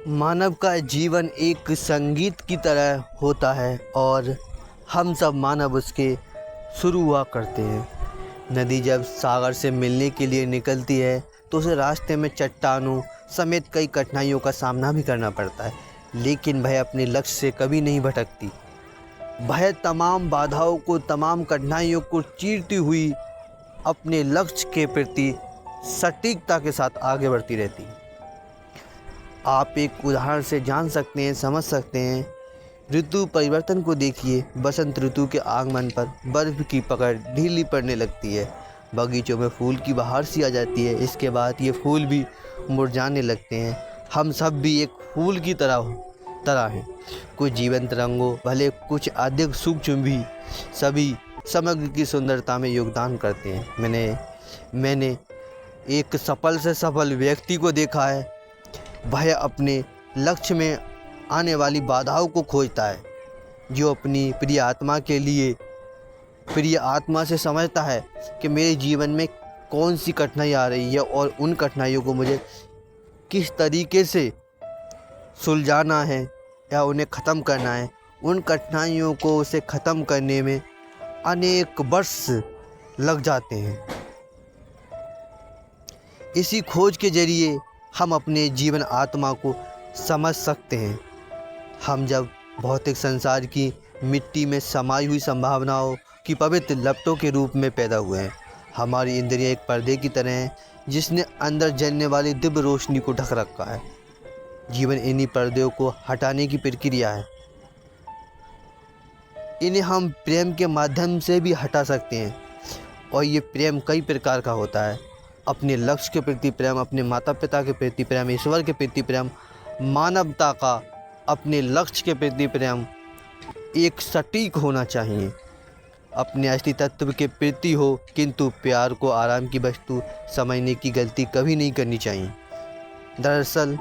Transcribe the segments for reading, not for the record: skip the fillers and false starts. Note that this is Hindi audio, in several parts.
मानव का जीवन एक संगीत की तरह होता है और हम सब मानव उसके शुरू हुआ करते हैं। नदी जब सागर से मिलने के लिए निकलती है तो उसे रास्ते में चट्टानों समेत कई कठिनाइयों का सामना भी करना पड़ता है, लेकिन वह अपने लक्ष्य से कभी नहीं भटकती। वह तमाम बाधाओं को, तमाम कठिनाइयों को चीरती हुई अपने लक्ष्य के प्रति सटीकता के साथ आगे बढ़ती रहती है। आप एक उदाहरण से जान सकते हैं, समझ सकते हैं। ऋतु परिवर्तन को देखिए। बसंत ऋतु के आगमन पर बर्फ़ की पकड़ ढीली पड़ने लगती है, बगीचों में फूल की बहार सी आ जाती है। इसके बाद ये फूल भी मुरझाने लगते हैं। हम सब भी एक फूल की तरह हैं। कुछ जीवंत रंगों, भले कुछ अधिक सूक्ष्म भी, सभी समग्र की सुंदरता में योगदान करते हैं। मैंने एक सफल से सफल व्यक्ति को देखा है। वह अपने लक्ष्य में आने वाली बाधाओं को खोजता है, जो अपनी प्रिय आत्मा से समझता है कि मेरे जीवन में कौन सी कठिनाई आ रही है और उन कठिनाइयों को मुझे किस तरीके से सुलझाना है या उन्हें ख़त्म करना है। उन कठिनाइयों को उसे ख़त्म करने में अनेक वर्ष लग जाते हैं। इसी खोज के ज़रिए हम अपने जीवन आत्मा को समझ सकते हैं। हम जब भौतिक संसार की मिट्टी में समाई हुई संभावनाओं की पवित्र लपटों के रूप में पैदा हुए हैं। हमारी इंद्रियां एक पर्दे की तरह हैं, जिसने अंदर जलने वाली दिव्य रोशनी को ढक रखा है। जीवन इन्हीं पर्दों को हटाने की प्रक्रिया है। इन्हें हम प्रेम के माध्यम से भी हटा सकते हैं, और ये प्रेम कई प्रकार का होता है। अपने लक्ष्य के प्रति प्रेम, अपने माता पिता के प्रति प्रेम, ईश्वर के प्रति प्रेम, मानवता का अपने लक्ष्य के प्रति प्रेम एक सटीक होना चाहिए। अपने असली तत्व के प्रति हो, किंतु प्यार को आराम की वस्तु समझने की गलती कभी नहीं करनी चाहिए। दरअसल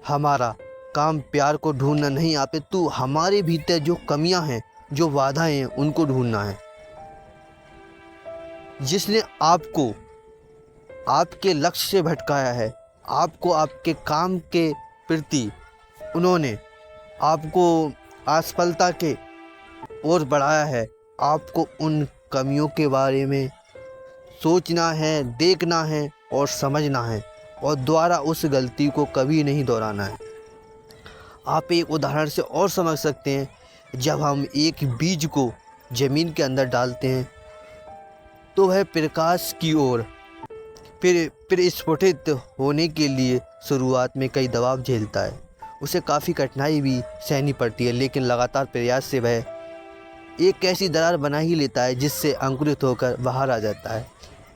हमारा काम प्यार को ढूंढना नहीं, अपितु हमारे भीतर जो कमियां हैं, जो बाधाएं हैं, उनको ढूंढना है। जिसने आपको आपके लक्ष्य से भटकाया है, आपको आपके काम के प्रति उन्होंने आपको असफलता के ओर बढ़ाया है, आपको उन कमियों के बारे में सोचना है, देखना है और समझना है, और दोबारा उस गलती को कभी नहीं दोहराना है। आप एक उदाहरण से और समझ सकते हैं। जब हम एक बीज को ज़मीन के अंदर डालते हैं तो वह प्रकाश की ओर फिर स्फुटित होने के लिए शुरुआत में कई दबाव झेलता है। उसे काफ़ी कठिनाई भी सहनी पड़ती है, लेकिन लगातार प्रयास से वह एक ऐसी दरार बना ही लेता है जिससे अंकुरित होकर बाहर आ जाता है।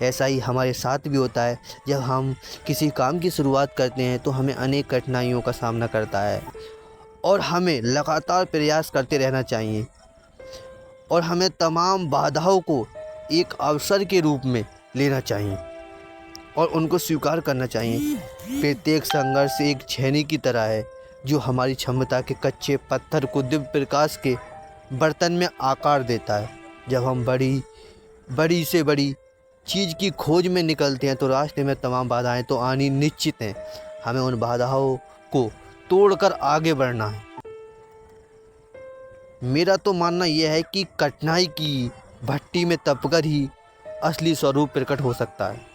ऐसा ही हमारे साथ भी होता है। जब हम किसी काम की शुरुआत करते हैं तो हमें अनेक कठिनाइयों का सामना करता है, और हमें लगातार प्रयास करते रहना चाहिए, और हमें तमाम बाधाओं को एक अवसर के रूप में लेना चाहिए और उनको स्वीकार करना चाहिए। प्रत्येक संघर्ष एक छेनी की तरह है, जो हमारी क्षमता के कच्चे पत्थर को दिव्य प्रकाश के बर्तन में आकार देता है। जब हम बड़ी से बड़ी चीज़ की खोज में निकलते हैं तो रास्ते में तमाम बाधाएं तो आनी निश्चित हैं। हमें उन बाधाओं को तोड़कर आगे बढ़ना है। मेरा तो मानना यह है कि कठिनाई की भट्टी में तपकर ही असली स्वरूप प्रकट हो सकता है।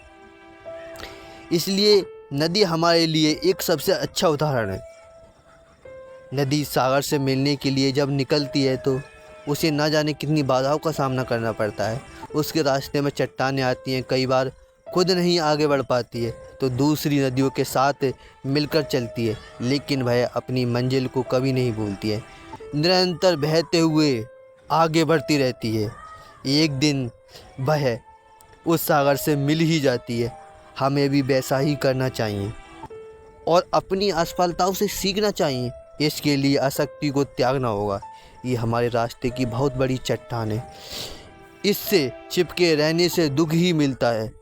इसलिए नदी हमारे लिए एक सबसे अच्छा उदाहरण है। नदी सागर से मिलने के लिए जब निकलती है तो उसे न जाने कितनी बाधाओं का सामना करना पड़ता है। उसके रास्ते में चट्टानें आती हैं, कई बार खुद नहीं आगे बढ़ पाती है तो दूसरी नदियों के साथ मिलकर चलती है, लेकिन वह अपनी मंजिल को कभी नहीं भूलती है। निरंतर बहते हुए आगे बढ़ती रहती है। एक दिन वह उस सागर से मिल ही जाती है। हमें भी वैसा ही करना चाहिए और अपनी असफलताओं से सीखना चाहिए। इसके लिए आसक्ति को त्यागना होगा। ये हमारे रास्ते की बहुत बड़ी चट्टान है। इससे चिपके रहने से दुख ही मिलता है।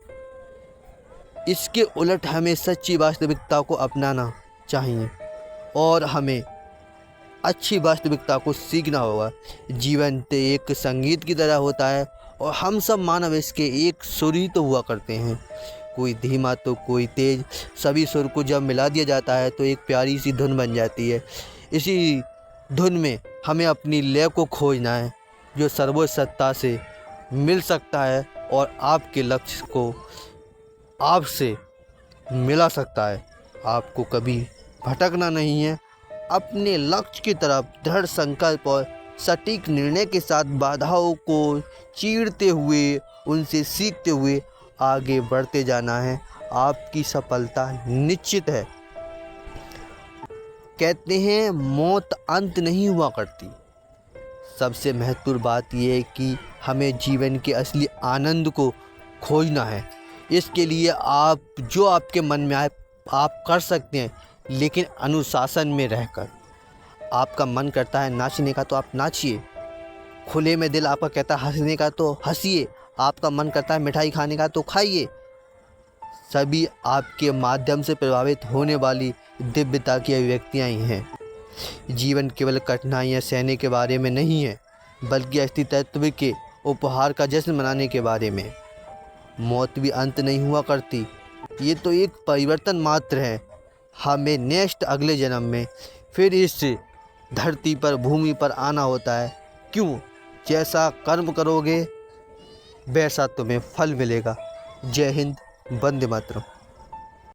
इसके उलट हमें सच्ची वास्तविकता को अपनाना चाहिए और हमें अच्छी वास्तविकता को सीखना होगा। जीवन तो एक संगीत की तरह होता है और हम सब मानव इसके एक सुर ही तो हुआ करते हैं। कोई धीमा तो कोई तेज, सभी सुर को जब मिला दिया जाता है तो एक प्यारी सी धुन बन जाती है। इसी धुन में हमें अपनी लय को खोजना है जो सर्वोच्च सत्ता से मिल सकता है और आपके लक्ष्य को आपसे मिला सकता है। आपको कभी भटकना नहीं है। अपने लक्ष्य की तरफ दृढ़ संकल्प और सटीक निर्णय के साथ बाधाओं को चीरते हुए, उनसे सीखते हुए आगे बढ़ते जाना है। आपकी सफलता निश्चित है। कहते हैं मौत अंत नहीं हुआ करती। सबसे महत्वपूर्ण बात यह है कि हमें जीवन के असली आनंद को खोजना है। इसके लिए आप जो आपके मन में आए आप कर सकते हैं, लेकिन अनुशासन में रहकर। आपका मन करता है नाचने का तो आप नाचिए, खुले में दिल आपका कहता है हंसने का तो हंसिए, आपका मन करता है मिठाई खाने का तो खाइए। सभी आपके माध्यम से प्रभावित होने वाली दिव्यता की अभिव्यक्तियाँ ही हैं। जीवन केवल कठिनाइयाँ सहने के बारे में नहीं है, बल्कि अस्तित्व के उपहार का जश्न मनाने के बारे में। मौत भी अंत नहीं हुआ करती, ये तो एक परिवर्तन मात्र है। हमें नेक्स्ट अगले जन्म में फिर इस धरती पर, भूमि पर आना होता है। क्यों? जैसा कर्म करोगे वैसा तुम्हें फल मिलेगा। जय हिंद, वंदे मातरम।